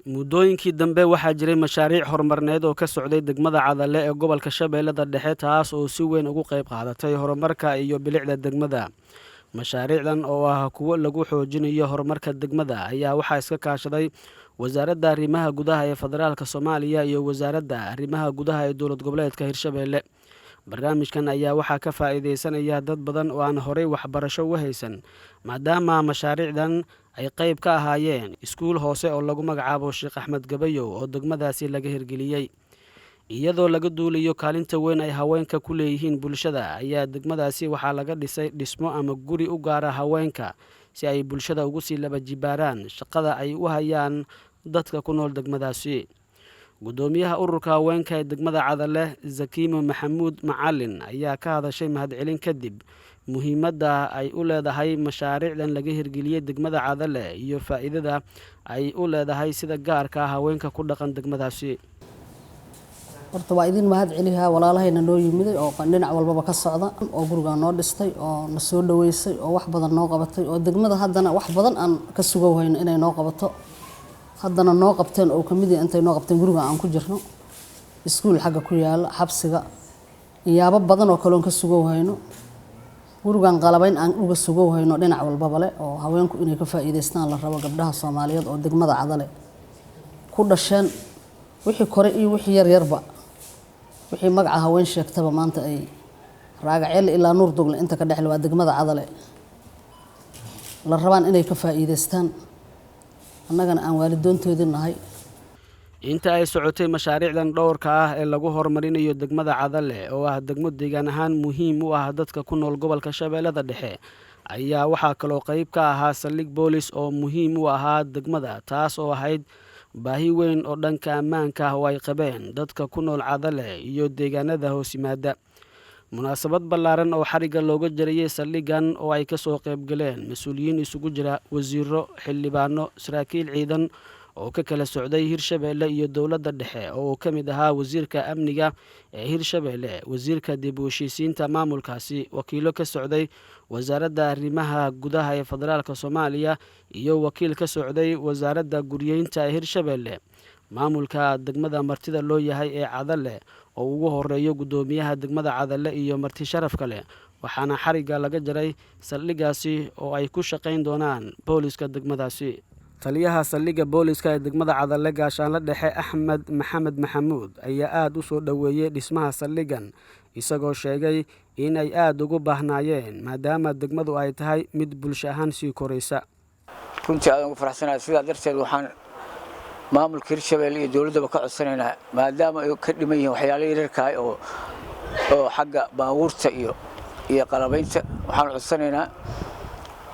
muddooyinkii dambe waxaa jiray mashaariic horumarineed oo ka socday degmada Cadalle ee gobolka Shabeellada Dhexe taas oo si weyn uga qayb qaadatay horumarka iyo bilicda degmada. Mashaariicdan oo ah kuwo lagu xoojinayo horumarka degmada ayaa waxaa iska kaashaday Wasaaradda Arrimaha Gudaha ee Federaalka Soomaaliya iyo Wasaaradda Arrimaha Gudaha ee Dowlad Goboleedka Hirshabelle. Barnaamijkan ayaa waxaa ka faa'iideysanaya dad badan oo aan horey waxbarasho u haysan, maadaama mashaariicdan ay qayb ka ahaayeen iskuul hoose oo lagu magacaabo Sheekh Axmed Gabayow oo degmadaasi laga hirgeliyey. Iyadoo laga duulayo kaalinta weyn ay haweenka ku leeyihiin bulshada, ayaa degmadaasi waxaa laga dhisay dhismo ama guri u gaara haweenka si ay bulshada ugu sii laba jibaaraan shaqada ay u hayaan dadka ku nool degmadaasi. Gudoomiyaha ururka haweenka ee degmada Cadalle, Zakiimo Maxamuud Macalin, ayaa ka hadashay mahadcelin kadib muhiimadda ay u leedahay mashaariicdan laga hirgeliyey degmada Cadalle iyo faa'iidada ay u leedahay sida gaarka ah haweenka ku dhaqan degmadaasi. Horta waa idin mahadceliyaa walaalahayna noo yimiday oo dhinac walbaba ka socda oo guriga noo dhistay oo na soo dhaweysay oo wax badan noo qabatay oo degmada haddana wax badan aan ka sugow hayno inay noo qabato. haddana noo qabteen oo kamid ah intay noo qabteen guriga aan ku jirno iskuul xagga ku yaala xabsiga iyaaba badan oo kale oo ka sugow hayno gurigan qalabayn aan uga sugow hayno dhinac walbaba leh oo haweenku inay ka faa'iideystaan la rabo gabdhaha Soomaaliyeed oo degmada Cadalle ku dhasheen wixii kore iyo wixii yar yarba wixii magaca haween sheegtaba maanta ay raagaceel ilaa Nuur Dogle inta ka dhaxlay waa degmada Cadalle la rabaan inay ka faa'iideystaan annagana aan waalidoontoodii nahay. Inta ay socotay mashaariicdan dhowrka ah ee lagu horumarinayo degmada Cadalle oo ah degmo deegaan ahaan muhiim u ah dadka ku nool gobolka Shabeellada Dhexe, ayaa waxaa kaloo qayb ka ahaa saldhig boolis oo muhiim u ahaa degmada, taas oo ahayd baahi weyn oo dhanka ammaanka ah oo ay qabeen dadka ku nool Cadalle iyo deegaanada hoos yimaada. Munaasabad ballaaran oo xariga looga jarayay saldhigan oo ay ka soo qayb galeen mas'uuliyiin isugu jira wasiiro, xildhibaano, saraakiil ciidan oo ka kala socday Hirshabelle iyo dowladda dhexe oo ka mid ahaa wasiirka amniga ee Hirshabelle, wasiirka dib u heshiisiinta maamulkaasi, wakiilo ka socday Wasaaradda Arrimaha Gudaha ee Federaalka Soomaaliya iyo wakiil ka socday Wasaaradda Guryeynta ee Hirshabelle. Maamulka degmada martida loo yahay ee Cadalle oo ugu horeeyo gudoomiyaha degmada Cadalle iyo marti sharaf kale, waxaana xariga laga jaray saldhigaasi oo ay ku shaqayn doonaan booliska degmadaasi. Taliyaha saldhigga booliska ee degmada Cadalle gaashaanle dhexe Axmed Maxamed Maxamuud ayaa aad u soo dhaweeyay dhismaha saldhigan, isagoo sheegay in ay aad ugu baahnaayeen maadaama degmadu ay tahay mid bulsho ahaan sii koraysa. runtii aad ugu faraxsanahay sidaa darteed waxaan maamulka Hirshabelle iyo dowladda ka codsanaynaa maadaama ay ka dhiman yihiin waxyaalo yararka ah oo xagga baabuurta iyo qalabaynta waxaan codsanaynaa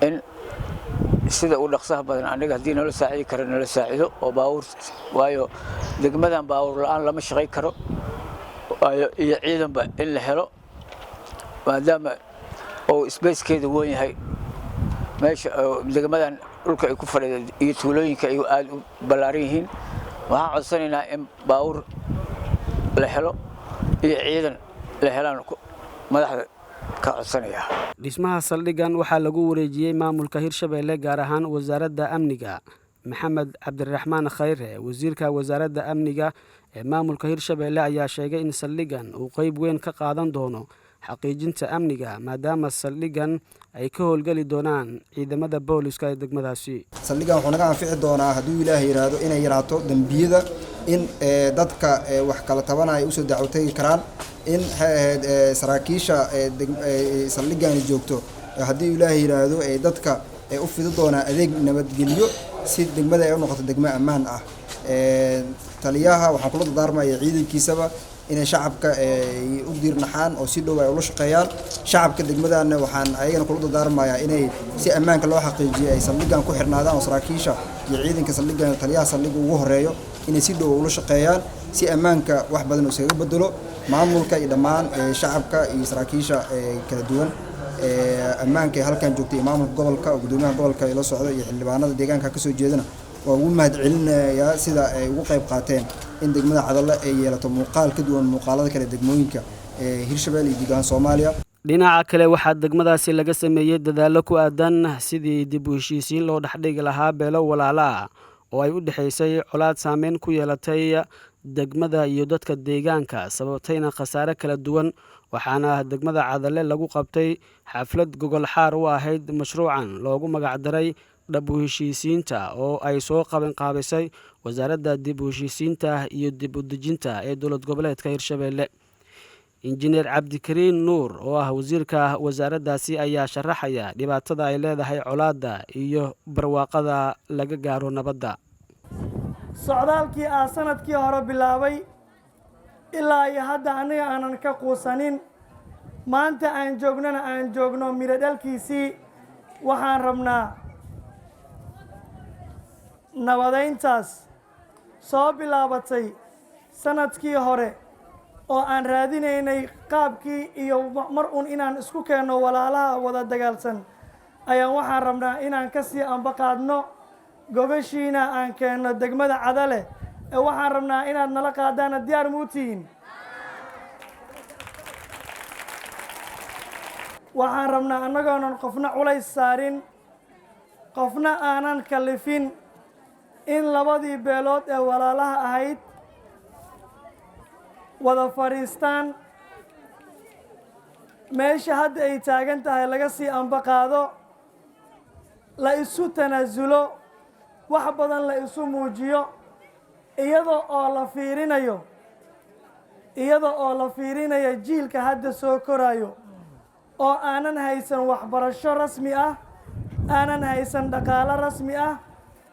in sida uu dhaqsaha badan aniga hadii nala saacidi karo nala saacido oo baabuur waayo degmadan baabuur la'aan lama shaqay karo waayo iyo ciidanba in la helo maadaama oo spacekeedu weyn yahay meesha degmadan dhulka ay ku fadhiyaan iyo tuulooyinka ay aad u ballaaran yihiin waxaan codsanaynaa in baabuur la helo iyo ciidan la helaan madaxda ka codsanaya. Dhismaha saldhigan waxaa lagu wareejiyey maamulka Hirshabelle gaar ahaan Wasaaradda Amniga. Maxamed Cabdiraxmaan Khayre, wasiirka Wasaaradda Amniga ee maamulka Hirshabelle, ayaa sheegay in saldhigan uu qayb weyn ka qaadan doono xaqiijinta amniga maadaama saldhigan ay ka howlgali doonaan ciidamada booliska ee degmadaasi. Saldhigan wuxuu naga anfici doonaa haddii Ilaahay yiraahdo inay yaraato dambiyada in dadka wax kala tabanaya u soo dacwatay karaan in saraakiisha saldhigan joogto haddii Ilaahay yiraahdo dadka u fidi doonaa adeeg nabadgelyo si degmada ay u noqoto degmo ammaan ah. Taliyaha waxaan kula dardaarmayaa ciidankiisaba inay shacabka u diirnaxaan oo si dhow ay ula shaqeeyaan shacabka degmadana waxaan ayagana kula dardaarmayaa inay si ammaanka loo xaqiijiyo ay saldhigan ku xirnaadaan oo saraakiisha iyo ciidanka saldhigan taliyaha saldhiga ugu horeeyo inay si dhow ula shaqeeyaan si ammaanka wax badan oo isaga bedelo maamulka iyo dhammaan shacabka iyo saraakiisha kala duwan ammaanka halkan joogtay maamulka gobolka oo gudoomiyaha gobolka ay la socdo iyo xildhibaanada deegaanka ka soo jeedana waa ugu mahadcelinayaa sida ay ugu qayb qaateen in degmada Cadalle ay yeelato muuqaal ka duwan muuqaalada kale degmooyinka Hirshabelle iyo deegaanka Soomaaliya. Dhinaca kale waxaa degmadaasi laga sameeyay dadaallo ku aadan sidii dib u heshiisiin loo dhaxdhigi lahaa beelo walaalo ah oo ay u dhexaysay colaad saameyn ku yeelatay degmada iyo dadka deegaanka sababtayna khasaare kala duwan waxaana degmada Cadalle lagu qabtay xaflad gogol xaar u ahayd mashruucan loogu magac daray dib u heshiisiinta oo ay soo qabanqaabisay wasaaradda dib u heshiisiinta iyo dib u dejinta ee dowlad goboleedka Hirshabelle. Injineer Cabdikariin Nuur oo ah wasiirka wasaaraddaasi ayaa sharaxaya dhibaatada ay leedahay colaadda iyo barwaaqada laga gaaro nabadda. socdaalkii sanadkii hore bilaabay ilaa iyo hadda aniga aanan ka quusanin maanta aan joogno miro dhalkiisii waxaan rabnaa nabadeyntaas soo bilaabatay sanadkii hore oo aan raadinaynay qaabkii iyo mar uun inaan isku keenno walaalaha wada dagaalsan ayaan waxaan rabnaa inaan ka sii ambaqaadno gogashiina aan keenno degmada Cadalle ee waxaan rabnaa inaad nala qaadaan diyaar muutiin waxaan rabnaa annagoonan qofna culays saarin qofna aanan kalifin in labadii beelood ee walaalaha ahayd wada fadhiistaan meesha hadda ay taagan tahay laga sii ambaqaado la isu tanaasulo wax badan la isu muujiyo iyada oo la fiirinayo jiilka hadda soo korayo oo aanan haysan waxbarasho rasmi ah aanan haysan dhaqaale rasmi ah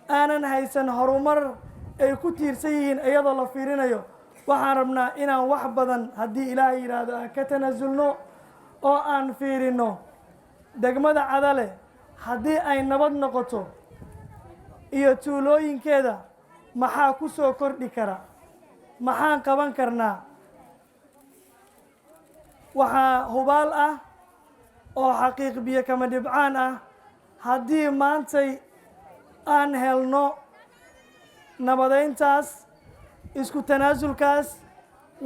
aanan haysan horumar ay ku tiirsan yihiin iyadoo la fiirinayo waxaan rabnaa inaan wax badan haddii Ilaahay yiraahdo aan ka tanaasulno oo aan fiirino degmada Cadalle haddii ay nabad noqoto iyo tuulooyinkeeda maxaa ku soo kordhi kara maxaan qaban karnaa waxaa hubaal ah oo xaqiiq biyo kama dhibcaan ah haddii maantay aan helno nabadeyntaas isku tanaasulkaas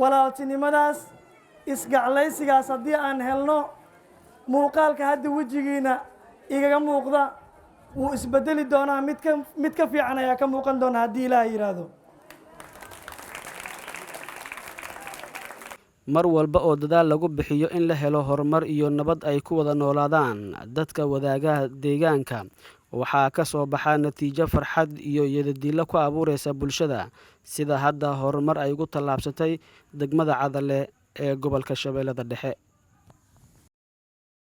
walaaltinimadaas isgaclaysigaas haddii aan helno muuqaalka hadda wejigiina igaga muuqda wuu isbedeli doonaa mid ka fiican ayaa ka muuqan doona haddii Ilaahay yiraahdo. mar walba oo dadaal lagu bixiyo in la helo horumar iyo nabad ay ku wada noolaadaan dadka wadaagaha deegaanka waxaa ka soo baxa natiijo farxad iyo yadadiilo ku abuureysa bulshada sida hadda horumar ay ugu tallaabsatay degmada Cadalle ee gobolka Shabeellada Dhexe.